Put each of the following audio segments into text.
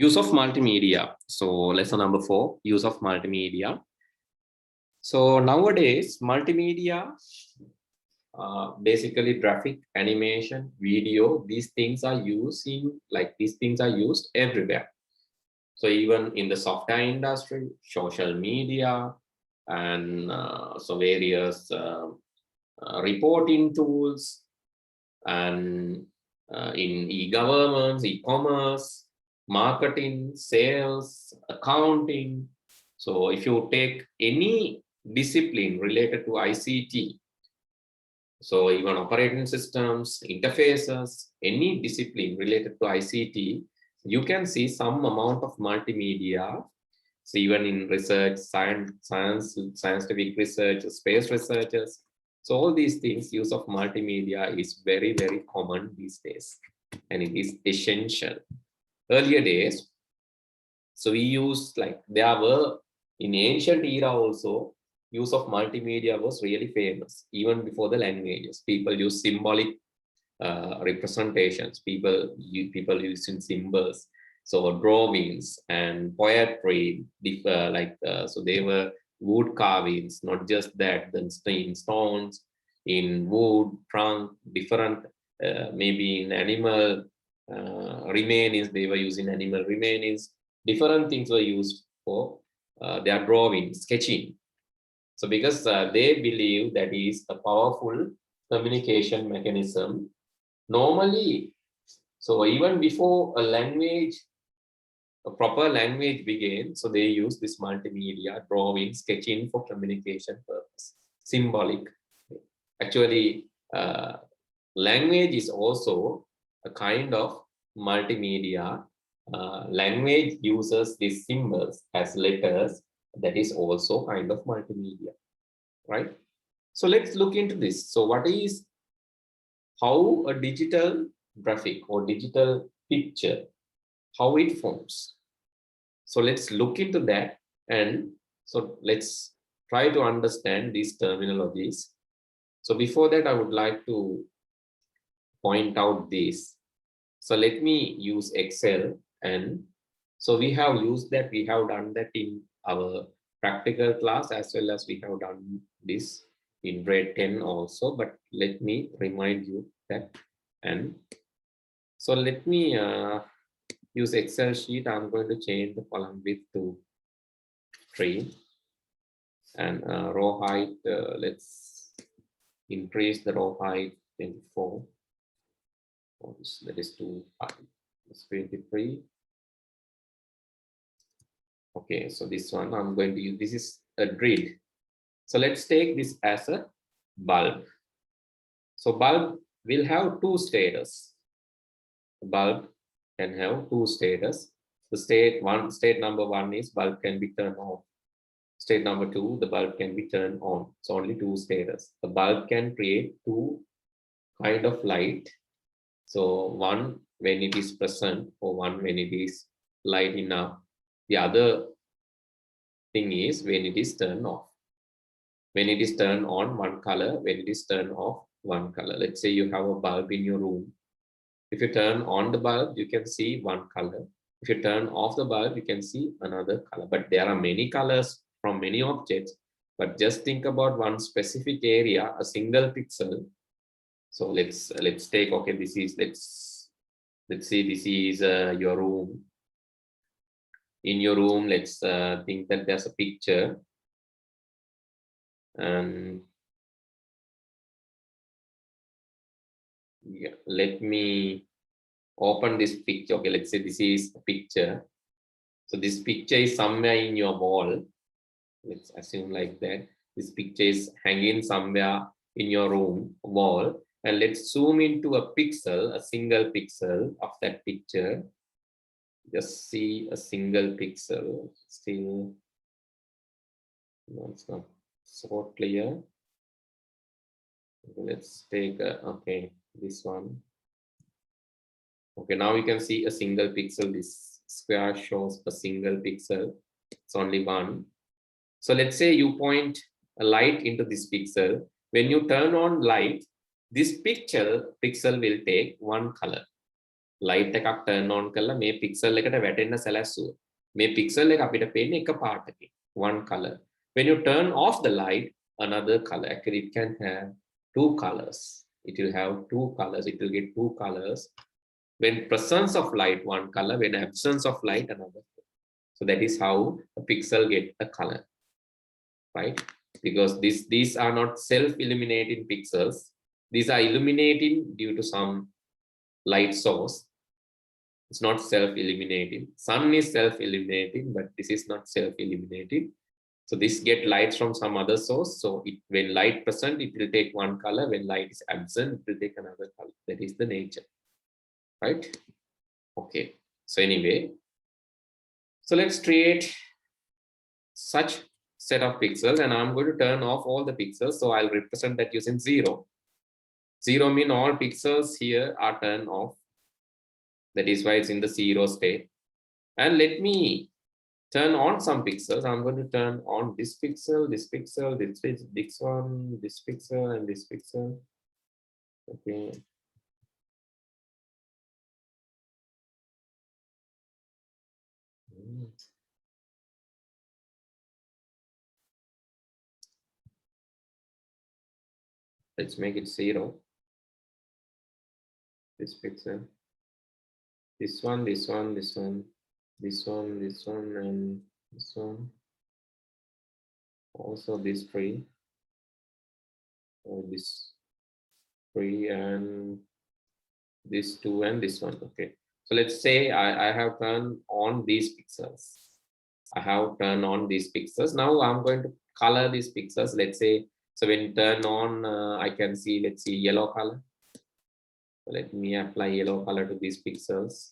Use of multimedia. So lesson number 4, use of multimedia. So nowadays, multimedia, basically graphic, animation, video, these things are used everywhere. So even in the software industry, social media, and so various reporting tools, and in e-governments, e-commerce, marketing, sales, accounting. So if you take any discipline related to ICT, so even operating systems, interfaces, any discipline related to ICT, you can see some amount of multimedia. So even in research, scientific research, space researchers. So all these things, use of multimedia is very, very common these days, and it is essential. Earlier days, so we used, like, there were in ancient era also, use of multimedia was really famous. Even before the languages, people use symbolic representations. People using symbols, so drawings and poetry. So they were wood carvings, not just that. Then in stones, in wood, trunk, different. Maybe in animal remains, they were using animal remains. Different things were used for their drawing, sketching. So because they believe that is a powerful communication mechanism. Normally, so even before a proper language began, so they use this multimedia, drawing, sketching for communication purpose, symbolic. Actually, language is also a kind of multimedia. Language uses these symbols as letters. That is also kind of multimedia, right? So let's look into this. So how a digital graphic or digital picture, how it forms. So let's look into that, and so let's try to understand these terminologies. So before that, I would like to point out this. So let me use Excel, and so we have used that, we have done that in our practical class, as well as we have done this in grade 10 also, but let me remind you that. And so let me use Excel sheet. I'm going to change the column width to 3, and row height, let's increase the row height 24. That is too high. It's 23. Okay, so this one I'm going to use, this is a grid. So let's take this as a bulb. So bulb will have two status. The bulb can have two status. The state number 1 is bulb can be turned off. State number 2, the bulb can be turned on. So only two status. The bulb can create two kind of light. So one when it is present, or one when it is light enough. The other thing is when it is turned off. When it is turned on, one color. When it is turned off, one color. Let's say you have a bulb in your room. If you turn on the bulb, you can see one color. If you turn off the bulb, you can see another color. But there are many colors from many objects. But just think about one specific area, a single pixel. So let's take, okay, this is, let's say this is your room. In your room, let's think that there's a picture, and yeah, let me open this picture. Okay, let's say this is a picture. So this picture is somewhere in your wall. Let's assume like that. This picture is hanging somewhere in your room wall, and let's zoom into a pixel, a single pixel of that picture. Just see a single pixel. Still, no, it's not so clear. Let's take okay, this one. Okay, now you can see a single pixel. This square shows a single pixel. It's only one. So let's say you point a light into this pixel. When you turn on light, this pixel will take one color. light එකක් turn on කරලා මේ pixel එකට වැටෙන්න සැලැස්සුවා. මේ pixel එක අපිට පේන්නේ එක පාටකින්, one color. When you turn off the light, another color. Actually, it can have two colors. It will have two colors. It will get two colors. When presence of light, one color. When absence of light, another. So that is how a pixel get a color, right? Because these are not self-illuminating pixels. These are illuminating due to some light source. It's not self-illuminating. Sun is self-illuminating, but this is not self-illuminating. So this get light from some other source. So when light present, it will take one color. When light is absent, it will take another color. That is the nature, right? Okay. So anyway, so let's create such set of pixels, and I'm going to turn off all the pixels. So I'll represent that using 0. 0 means all pixels here are turned off. That is why it's in the 0 state. And let me turn on some pixels. I'm going to turn on this pixel, this pixel, this one, this pixel, and this pixel. Okay. Let's make it 0. This pixel. This one, this one, this one, this one, this one, and this one. Also this tree. Or this tree, and this two, and this one. Okay. So let's say I have turned on these pixels. I have turned on these pixels. Now I'm going to color these pixels. Let's say, so when you turn on, I can see, let's see, yellow color. So let me apply yellow color to these pixels.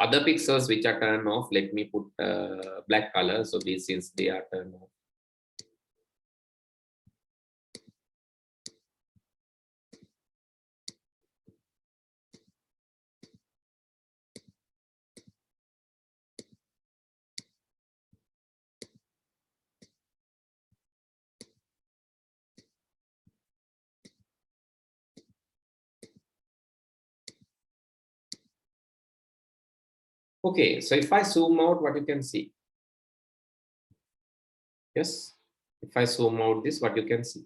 Other pixels which are turned off, let me put black color. So these, since they are turned off. Okay, so if I zoom out, what you can see? Yes, if I zoom out this, what you can see?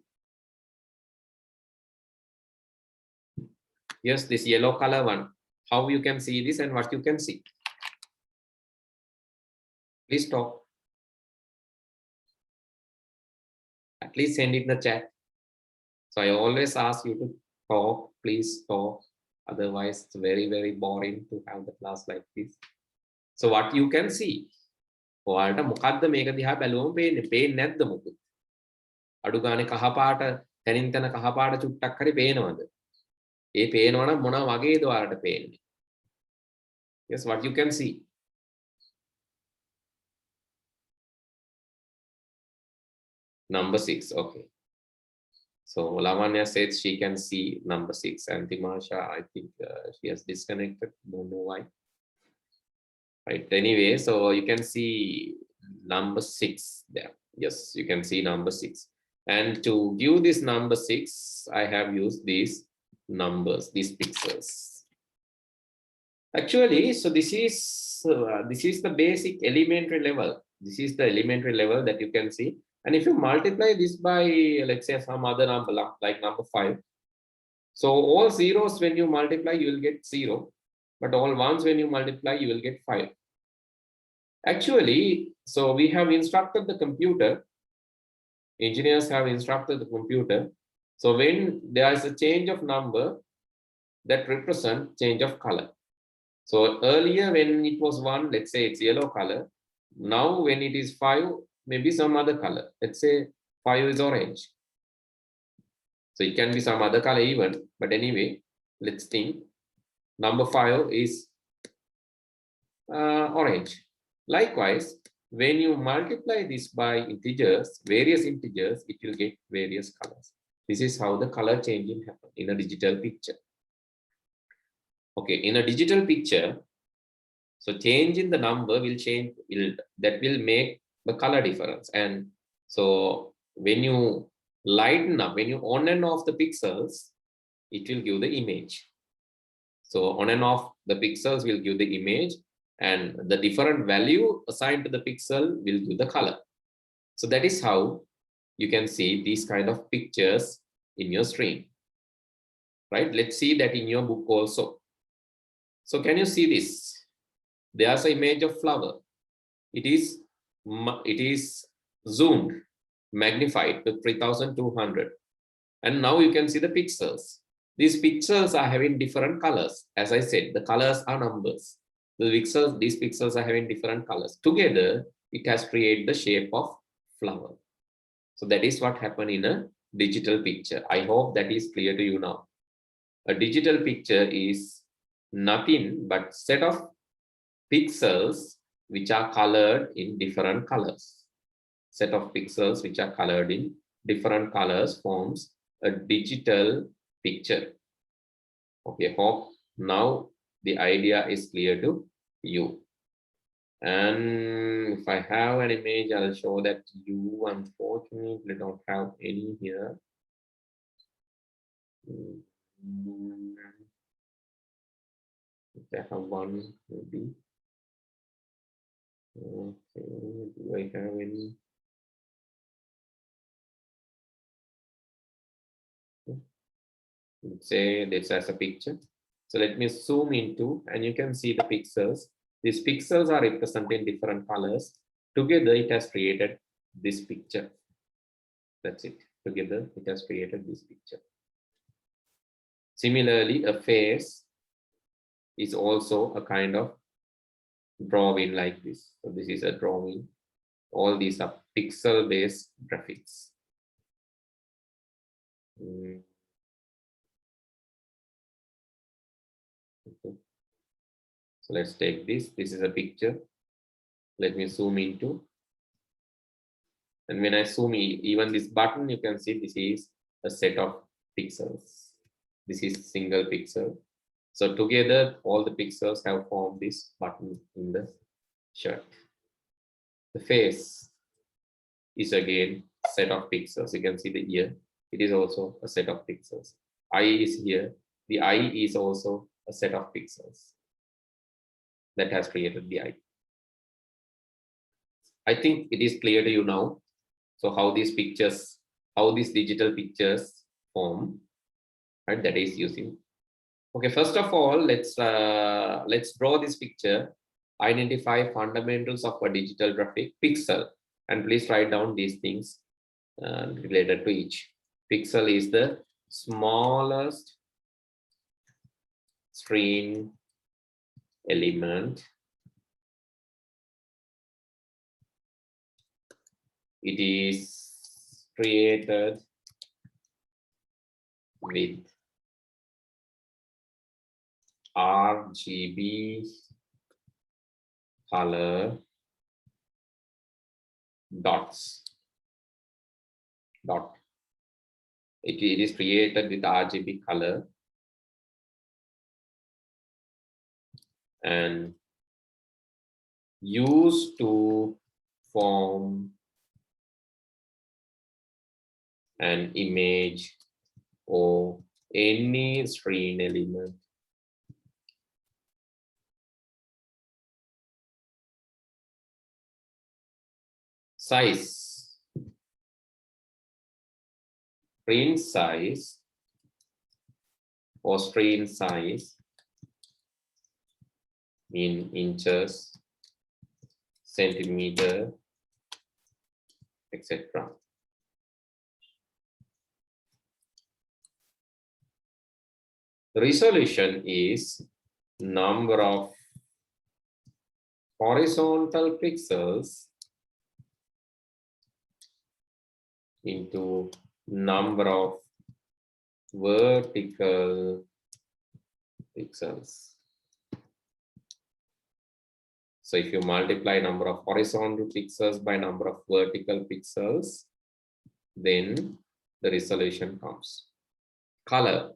Yes, this yellow color one. How you can see this and what you can see? Please talk. At least send it in the chat. So I always ask you to talk, please talk. Otherwise, it's very, very boring to have the class like this. So what you can see? ඔයාලට මොකද්ද මේක දිහා බැලුවම පේන්නේ? පේන්නේ නැද්ද මොකද? අඩු ගානේ කහ පාට තනින් තන කහ පාට චුට්ටක් හරි පේනවද? ඒ පේනවනම් මොනවා වගේද ඔයාලට පේන්නේ? Yes, what you can see? Number 6. Okay. So Lavanya says she can see number 6, and Timasha, I think she has disconnected. Don't know why. Right. Anyway, so you can see number 6 there. Yes, you can see number 6. And to give this number 6, I have used these numbers, these pixels. Actually, so this is the basic elementary level. This is the elementary level that you can see. And if you multiply this by, let's say, some other number like number 5, so all zeros when you multiply, you will get 0. But all ones when you multiply, you will get 5. Actually, so we have instructed the computer, engineers have instructed the computer. So when there is a change of number, that represents change of color. So earlier when it was 1, let's say it's yellow color. Now when it is 5, maybe some other color. Let's say 5 is orange. So it can be some other color even, but anyway, let's think. Number 5 is orange. Likewise, when you multiply this by integers, various integers, it will get various colors. This is how the color changing happens in a digital picture. Okay, in a digital picture, so change in the number will change, that will make the color difference. And so when you lighten up, when you on and off the pixels, it will give the image. So on and off the pixels will give the image, and the different value assigned to the pixel will give the color. So that is how you can see these kind of pictures in your stream, right? Let's see that in your book also. So can you see this? There's an image of flower. It is zoomed, magnified to 3200. And now you can see the pixels. These pixels are having different colors. As I said, the colors are numbers. These pixels are having different colors. Together, it has created the shape of flower. So that is what happened in a digital picture. I hope that is clear to you now. A digital picture is nothing but set of pixels which are colored in different colors. Set of pixels which are colored in different colors forms a digital picture. Okay, hope now the idea is clear to you. And if I have an image, I'll show that to you. Unfortunately, I don't have any here. If I have one, maybe. Okay, do I have any? Let's say this as a picture. So let me zoom into, and you can see the pixels. These pixels are representing different colors. Together, it has created this picture. That's it. Together, it has created this picture. Similarly, a face is also a kind of drawing like this. So this is a drawing. All these are pixel-based graphics. Okay. So let's take this. This is a picture. Let me zoom into. And when I zoom in, even this button, you can see this is a set of pixels. This is single pixel. So together, all the pixels have formed this button in the shirt. The face is again a set of pixels. You can see the ear. It is also a set of pixels. Eye is here. The eye is also a set of pixels that has created the eye. I think it is clear to you now. So how these pictures, how these digital pictures form, right? That is using. Okay, first of all, let's draw this picture. Identify fundamentals of a digital graphic pixel, and please write down these things related to each. Pixel is the smallest screen element. It is created with RGB color dots. It is created with RGB color and used to form an image or any screen element. Size, screen size or screen size in inches, centimeter, etc. The resolution is number of horizontal pixels into number of vertical pixels. So if you multiply number of horizontal pixels by number of vertical pixels, then the resolution comes. Color.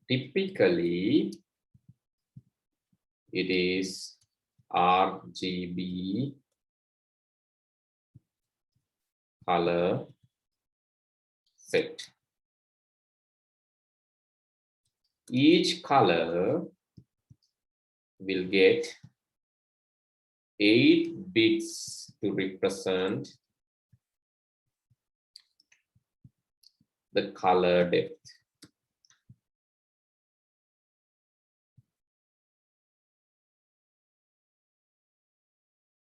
Typically, it is RGB color set. Each color will get 8 bits to represent the color depth.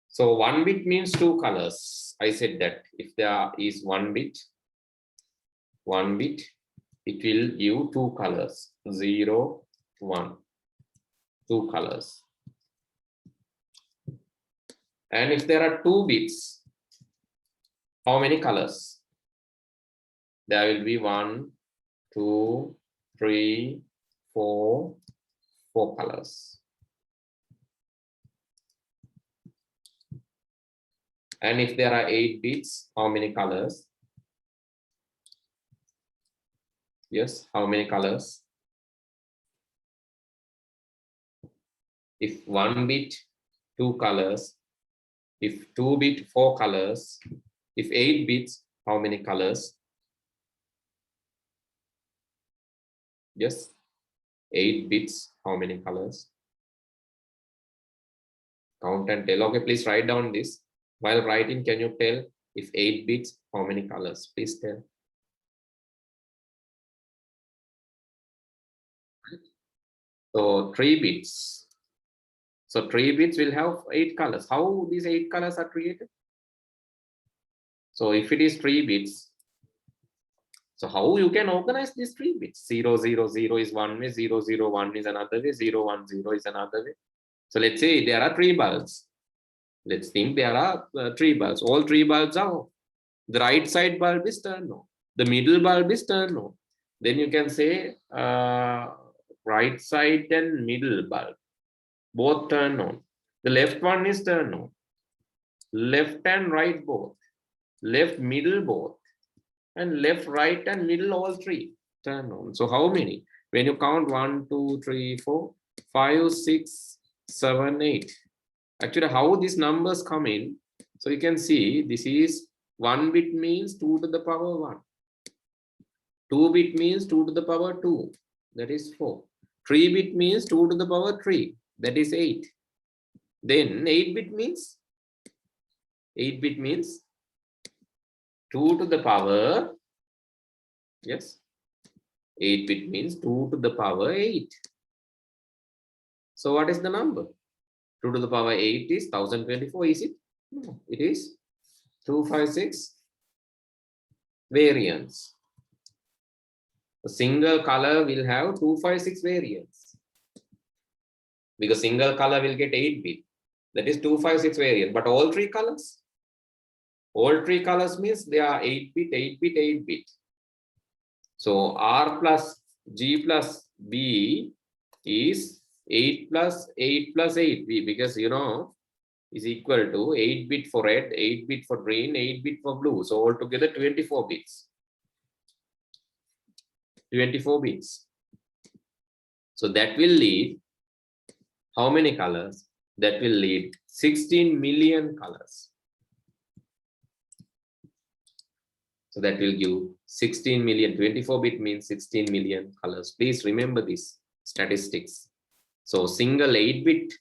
So 1 bit means 2 colors. I said that if there is 1 bit, it will give 2 colors, 0, 1, 2 colors. And if there are 2 bits, how many colors? There will be 1, 2, 3, 4 colors. And if there are 8 bits, how many colors? Yes, how many colors? If 1 bit, 2 colors. If 2 bit, 4 colors. If 8 bits, how many colors? Yes, 8 bits, how many colors? Count and tell. Okay, please write down this. While writing, can you tell if 8 bits, how many colors? Please tell. So 3 bits. So 3 bits will have 8 colors. How these 8 colors are created? So if it is 3 bits, so how you can organize these 3 bits? 0, 0, 0 is one way, 0, 0, 1 is another way, 0, 1, 0 is another way. So let's say there are 3 bulbs. Let's think there are 3 bulbs. All 3 bulbs are on. The right side bulb is turned on. The middle bulb is turned on. Then you can say right side and middle bulb, both turn on. The left one is turned on. Left and right both. Left, middle both. And left, right and middle all 3 turn on. So how many? When you count 1, 2, 3, 4, 5, 6, 7, 8. Actually, how these numbers come in? So you can see this is 1 bit means 2 to the power 1. 2 bit means 2 to the power 2. That is 4. 3 bit means 2 to the power 3. That is 8. Then 8 bit means 2 to the power, yes, 8 bit means 2 to the power 8. So what is the number? 2 to the power 8 is 1024, is it? No, it is 256 variants. A single color will have 256 variants. Because single color will get 8 bit. That is 256 variant. But all 3 colors? All 3 colors means they are 8 bit, 8 bit, 8 bit. So R plus G plus B is 8 plus 8 plus 8. Because you know is equal to 8 bit for red, 8 bit for green, 8 bit for blue. So altogether 24 bits. 24 bits. So that will lead how many colors? That will lead 16 million colors. So that will give 16 million. 24 bit means 16 million colors. Please remember this statistics. So single 8 bit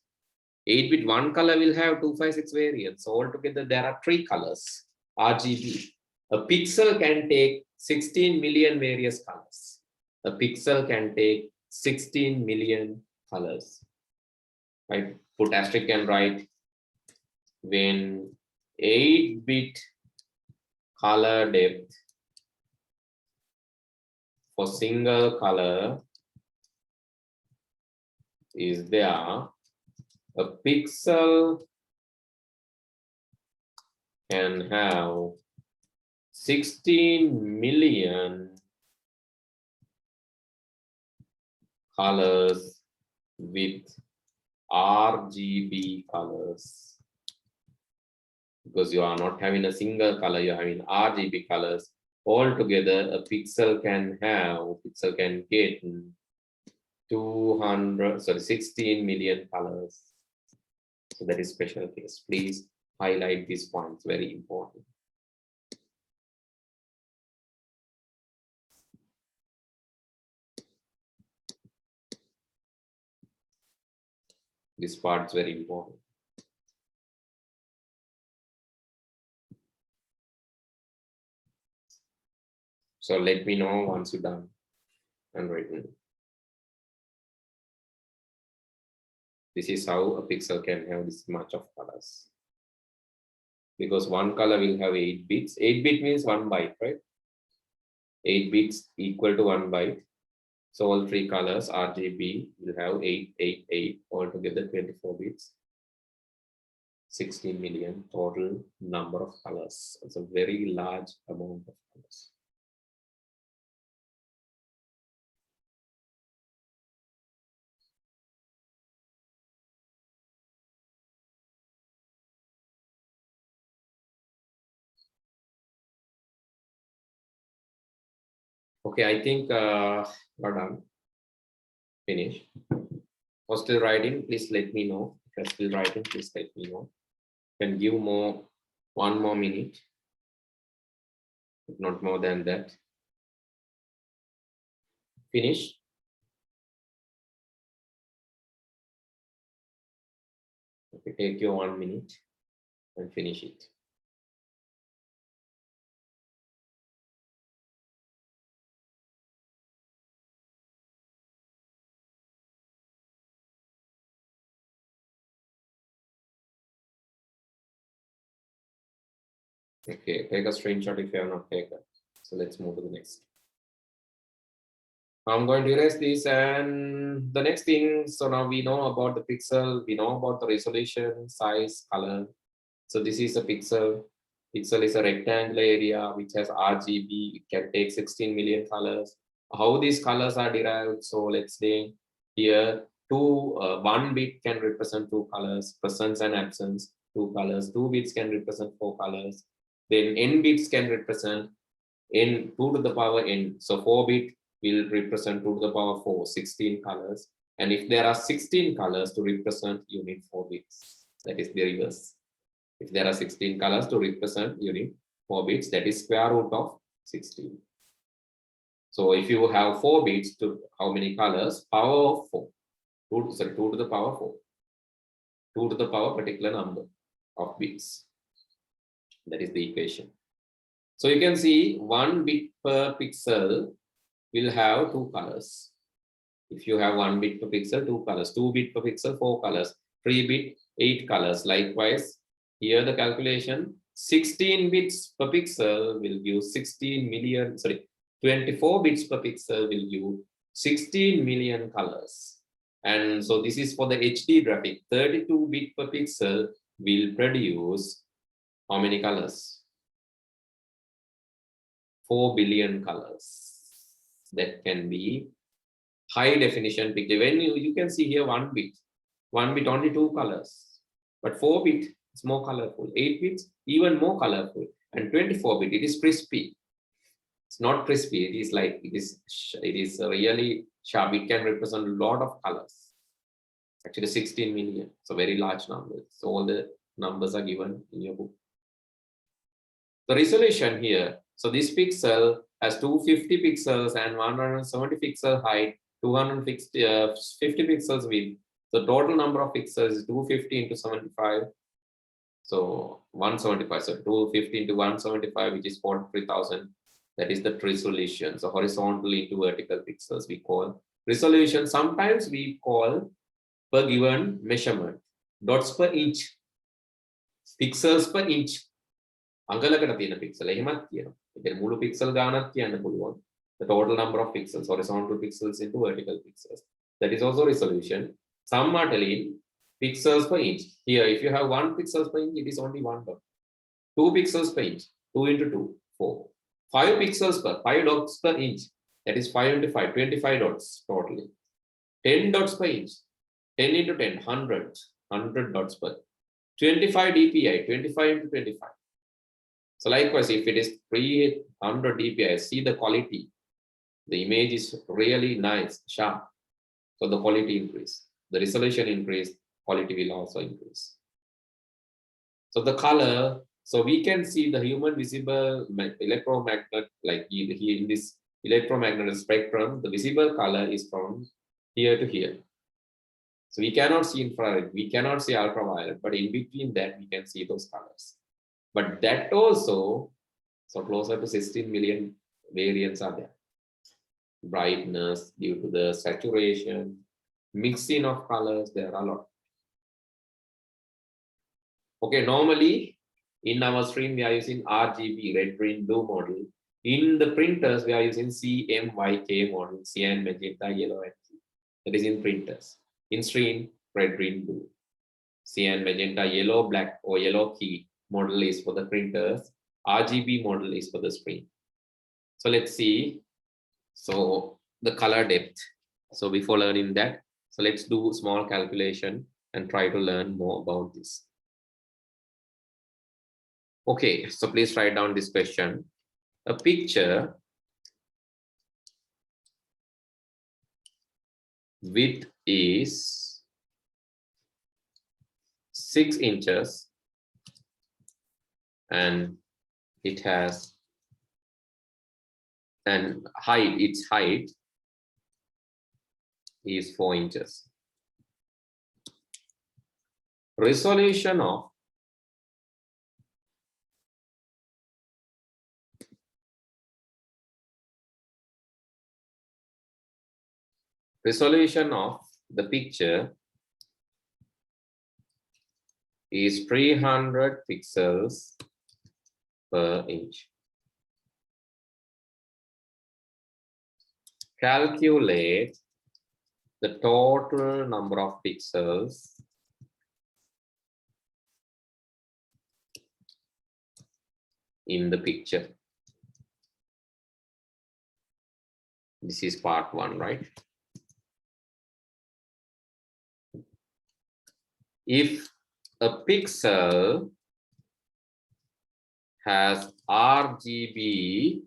1 color will have 256 variants. So altogether there are 3 colors RGB. A pixel can take 16 million various colors. A pixel can take 16 million colors. Right? Put asterisk and write when 8 bit color depth for single color is there, a pixel can have 16 million colors with RGB colors. Because you are not having a single color, you are having RGB colors. Altogether, a pixel can get 16 million colors. So that is special case. Please highlight these points, very important. This part is very important. So let me know once you're done and written. This is how a pixel can have this much of colors. Because one color will have 8 bits. 8-bit means 1 byte, right? 8 bits equal to 1 byte. So all 3 colors RGB will have 8, 8, 8, altogether 24 bits. 16 million total number of colors. It's a very large amount of colors. Okay, I think we're done. Finish. For still writing, please let me know. If you're still writing, please let me know. Can give more, 1 more minute, if not more than that. Finish. Okay, take your 1 minute and finish it. Okay, take a screenshot if you have not taken. So let's move to the next. I'm going to erase this, and the next thing, so now we know about the pixel, we know about the resolution, size, color. So this is a pixel. Pixel is a rectangular area which has RGB. It can take 16 million colors. How these colors are derived? So let's say here 1 bit can represent 2 colors, presence and absence, 2 colors. 2 bits can represent 4 colors. Then n bits can represent n 2 to the power n. So 4 bit will represent 2 to the power 4, 16 colors. And if there are 16 colors to represent, you need 4 bits. That is the reverse. If there are 16 colors to represent, you need 4 bits. That is square root of 16. So if you have 4 bits to how many colors? Power of 4. 2 to the power 4. 2 to the power particular number of bits. That is the equation. So you can see 1 bit per pixel will have 2 colors. If you have 1 bit per pixel, 2 colors. 2 bit per pixel, 4 colors. 3 bit, 8 colors. Likewise, here the calculation, 16 bits per pixel will give 24 bits per pixel will give 16 million colors. And so this is for the HD graphic. 32 bit per pixel will produce how many colors? 4 billion colors. That can be high definition picture. When you can see here 1 bit only 2 colors, but 4 bit is more colorful, 8 bits even more colorful, and 24 bit it is crispy. It's not crispy, it is like it is really sharp. It can represent a lot of colors. Actually 16 million. It's a very large number. So all the numbers are given in your book. The resolution here. So this pixel has 250 pixels and 170 pixel height, 250 pixels width. The total number of pixels is 250 into 75. So 175. So 250 into 175, which is 43,000. That is the resolution. So horizontally to vertical pixels we call resolution. Sometimes we call per given measurement. Dots per inch. Pixels per inch. අඟලකට තියෙන pixel එහෙමත් කියනවා. ඒ කියන්නේ මුළු pixel ගානක් කියන්න පුළුවන්. The total number of pixels, horizontal pixels into vertical pixels. That is also resolution. Some are telling pixels per inch. Here, if you have 1 pixels per inch, it is only 1 dot. 2 pixels per inch, 2 into 2, 4. 5 pixels per 5 dots per inch. That is 5 into 5, 25 dots totally. 10 dots per inch, 10 into 10, 100 dots per. 25 dpi, 25 into 25. So likewise, if it is 300 dpi, see the quality. The image is really nice, sharp. So the quality increase, the resolution increase, quality will also increase. So the color, so we can see the human visible electromagnet, like here in this electromagnetic spectrum, the visible color is from here to here. So we cannot see infrared, we cannot see ultraviolet, but in between that we can see those colors. But that also, so closer to 16 million variants are there. Brightness due to the saturation, mixing of colors, there are a lot. Okay, normally in our screen we are using RGB, red, green, blue model. In the printers we are using CMYK model, cyan, magenta, yellow, and blue. That is in printers. In screen, red, green, blue. Cyan, magenta, yellow, black, or yellow key model is for the printers. RGB model is for the screen. So let's see. So the color depth. So before learning that, so let's do small calculation and try to learn more about this. Okay, so please write down this question. A picture width is 6 inches and it has and height, its height is 4 inches. Resolution of the picture is 300 pixels per inch. Calculate the total number of pixels in the picture. This is part 1, right? If a pixel has RGB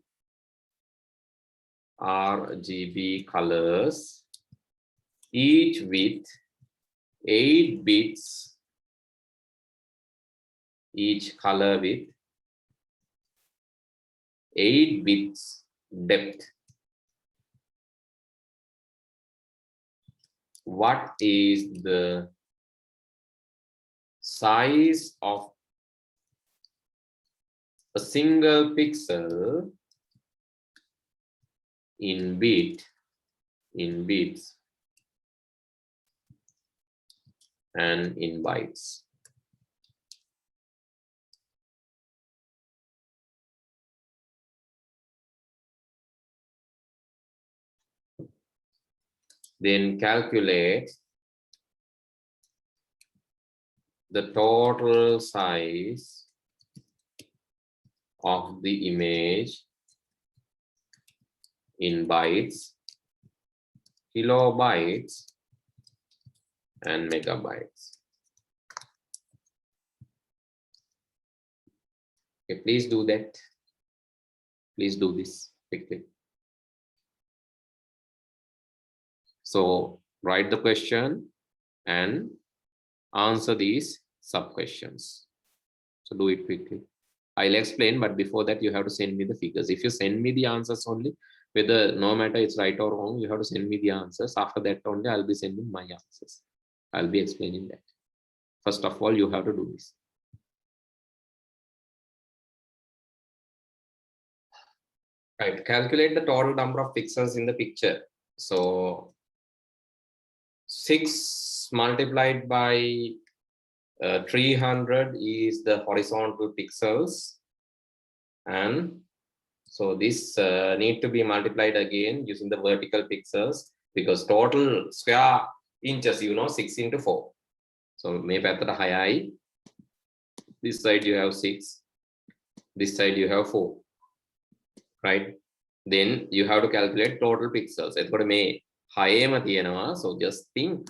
colors, each with 8 bits, each color with 8 bits depth. What is the size of a single pixel in bits and in bytes? Then calculate the total size of the image in bytes, kilobytes, and megabytes. Okay, please do that. Please do this quickly. So write the question and answer these sub questions. So do it quickly. I'll explain, but before that you have to send me the figures. If you send me the answers only, whether no matter it's right or wrong, you have to send me the answers. After that only I'll be sending my answers. I'll be explaining that. First of all, you have to do this. Right, calculate the total number of pixels in the picture. So 6 multiplied by 300 is the horizontal pixels, and so this need to be multiplied again using the vertical pixels, because total square inches, 6 into 4. So may pattern high. This side you have 6, this side you have 4, right? Then you have to calculate total pixels. So just think.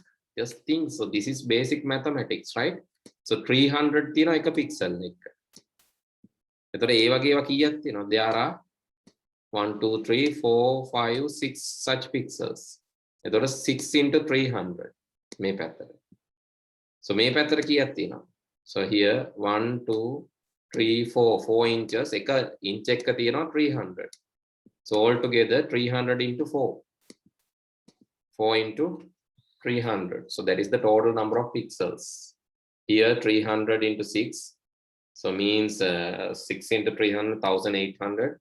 So this is basic mathematics, right? So 300 එක pixel එක. එතකොට ඒ වගේ ඒවා කීයක් තියෙනවද? There are 1 2 3 4 5 6 such pixels. එතකොට 6 into 300 මේ පැත්තට. So මේ පැත්තට කීයක් තියෙනවද? So here 1 2 3 4 4 inches එක inch එක තියෙනවා 300. So altogether 300 into 4. 4 into 300. So that is the total number of pixels. Here 300 into 6. So means 6 into 300, 1800.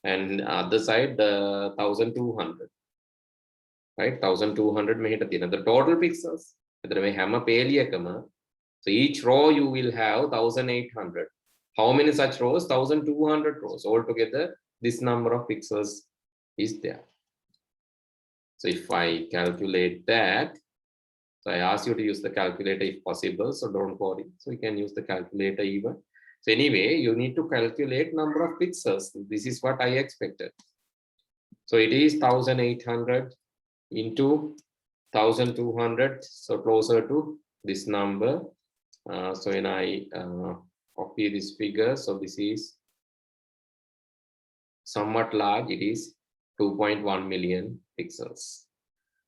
And other side, 1200. Right? 1200 meter. The total pixels. So each row you will have 1800. How many such rows? 1200 rows. Altogether, this number of pixels is there. So if I calculate that, so I ask you to use the calculator if possible, so don't worry. So you can use the calculator even. So anyway, you need to calculate number of pixels. This is what I expected. So it is 1800 into 1200, so closer to this number. So when I copy this figure, so this is somewhat large, it is 2.1 million pixels.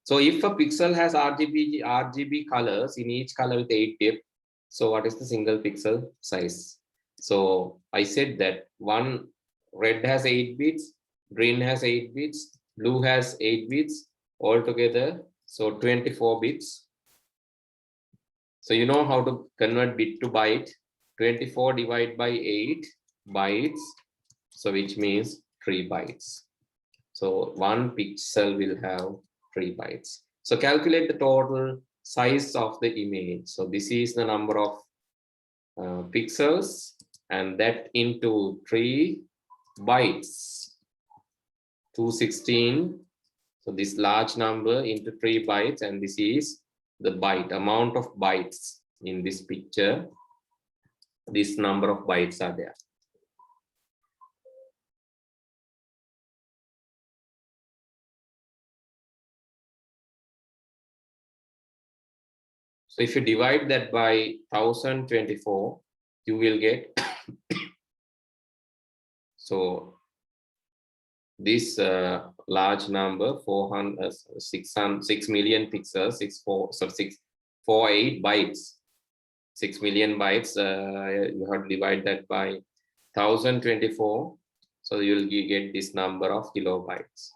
So if a pixel has RGB colors in each color with 8 depth, so what is the single pixel size? So I said that one red has 8 bits, green has 8 bits, blue has 8 bits, altogether, so 24 bits. So you know how to convert bit to byte. 24 divided by 8 bytes, so which means 3 bytes. So one pixel will have 3 bytes. So calculate the total size of the image. So this is the number of pixels, and that into 3 bytes. 216. So this large number into 3 bytes, and this is the byte amount of bytes in this picture. This number of bytes are there. So if you divide that by 1024, you will get so this large number 6 million pixels, 648 bytes, 6 million bytes. You have to divide that by 1024, so you will get this number of kilobytes.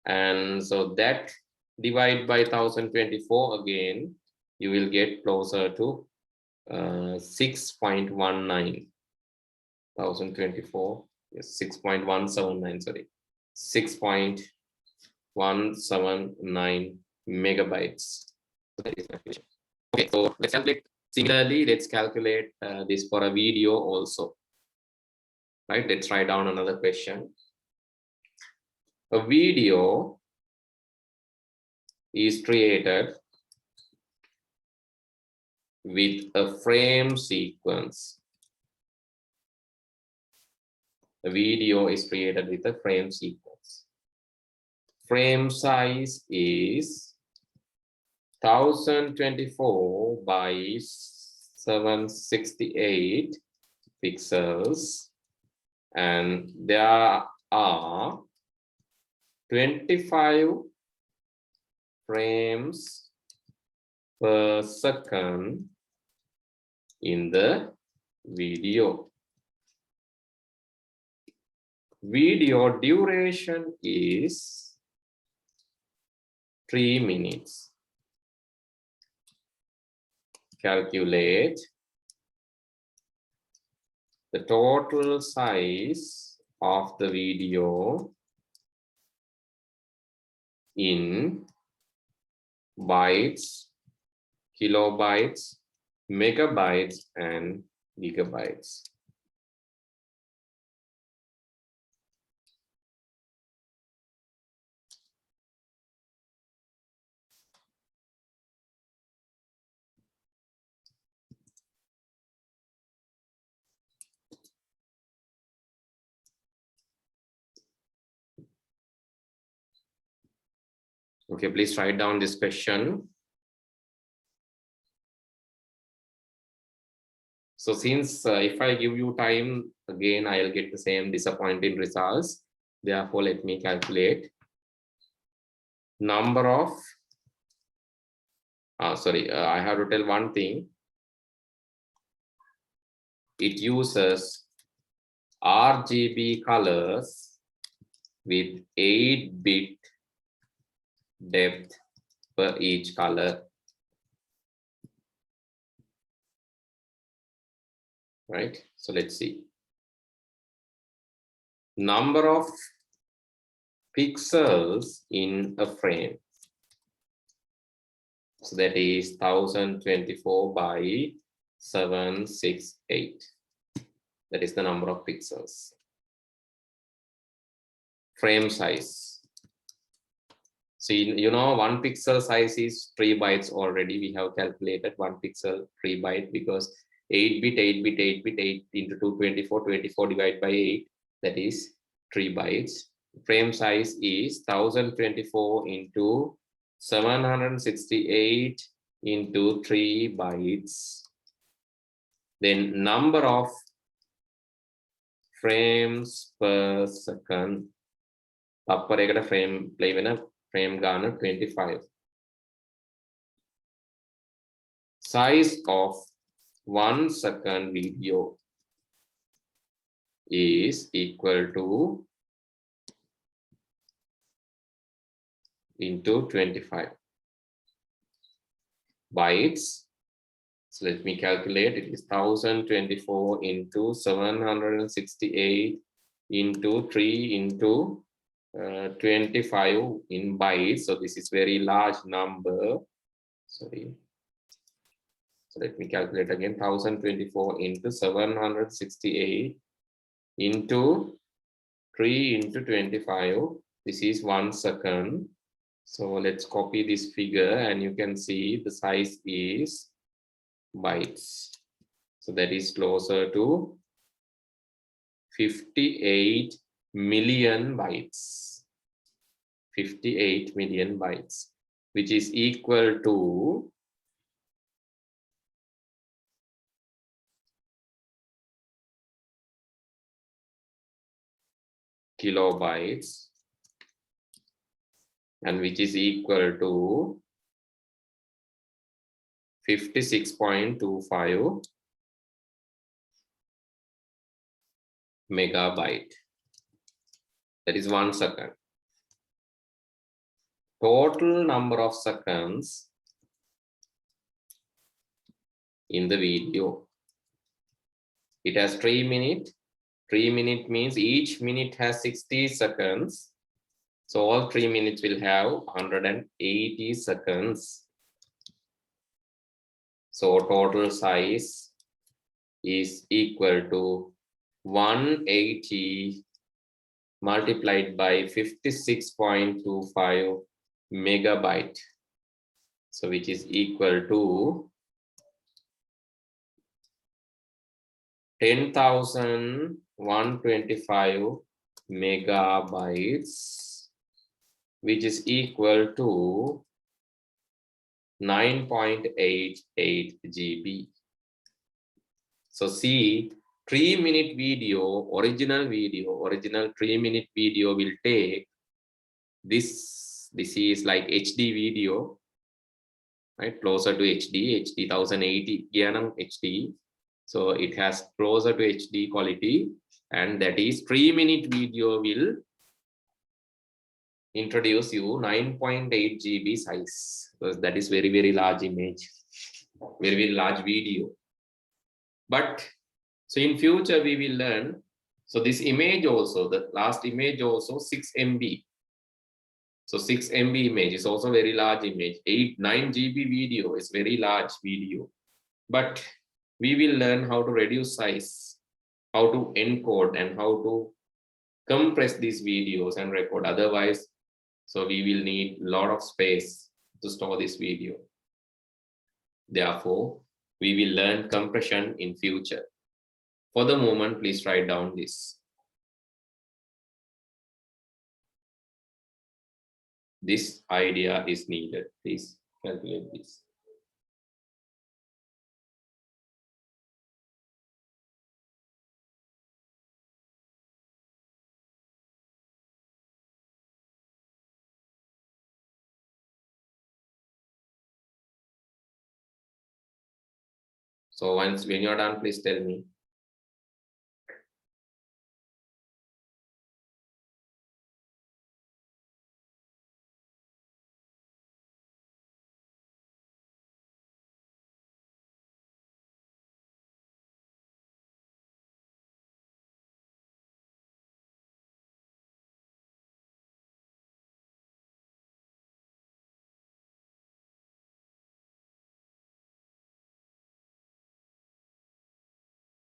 And so that divide by 1024 again, you will get closer to 6.19. 1024, yes, 6.179, sorry, 6.179 megabytes. Okay, so let's calculate. Similarly, let's calculate this for a video also. Right, let's write down another question. A video is created with a frame sequence. A video is created with a frame sequence. Frame size is 1024 by 768 pixels, and there are 25 frames per second in the video. Video duration is 3 minutes. Calculate the total size of the video in bytes, kilobytes, megabytes, and gigabytes. Okay, please write down this question. So since if I give you time, again, I'll get the same disappointing results. Therefore, let me calculate number of, I have to tell one thing. It uses RGB colors with 8-bit depth per each color. Right, so let's see. Number of pixels in a frame. So that is 1024 by 768. That is the number of pixels. Frame size. See, you know, 1 pixel size is 3 bytes already. We have calculated 1 pixel 3 byte because 8-bit, 8-bit, 8-bit, 8 into 224, 24 divided by 8, that is 3 bytes. Frame size is 1024 into 768 into 3 bytes. Then number of frames per second. Upper eකට frame play වෙන frame ගාන 25. Size of 1 second video is equal to into 25 bytes. So let me calculate. It is 1024 into 768 into 3 into 25 in bytes. So this is very large number. Sorry. So let me calculate again. 1024 into 768 into 3 into 25. This is 1 second. So let's copy this figure and you can see the size is bytes. So that is closer to 58 million bytes. 58 million bytes, which is equal to kilobytes, and which is equal to 56.25 megabyte. That is 1 second. Total number of seconds in the video. It has 3 minutes. 3 minutes means each minute has 60 seconds. So all 3 minutes will have 180 seconds. So total size is equal to 180 multiplied by 56.25 megabyte. So which is equal to 10,125 megabytes, which is equal to 9.88 GB. So see, 3-minute video, original 3-minute video will take this. This is like HD video, right? Closer to HD 1080 HD. So it has closer to HD quality, and that is 3-minute video will introduce you 9.8 GB size, because that is very, very large image, very, very large video. But so in future we will learn. So this image also, the last image also 6 MB. So 6 MB image is also very large image. 9 GB video is very large video. But we will learn how to reduce size, how to encode, and how to compress these videos and record. Otherwise, so we will need a lot of space to store this video. Therefore, we will learn compression in future. For the moment, please write down this. This idea is needed. Please calculate this. So when you're done, please tell me.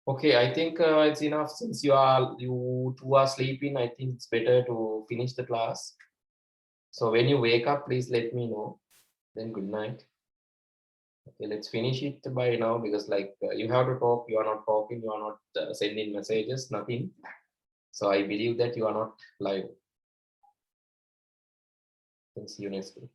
Okay, I think it's enough since you two are sleeping. I think it's better to finish the class. So when you wake up, please let me know. Then good night. Okay, let's finish it by now because you have to talk. You are not talking. You are not sending messages. Nothing. So I believe that you are not live. See you next week.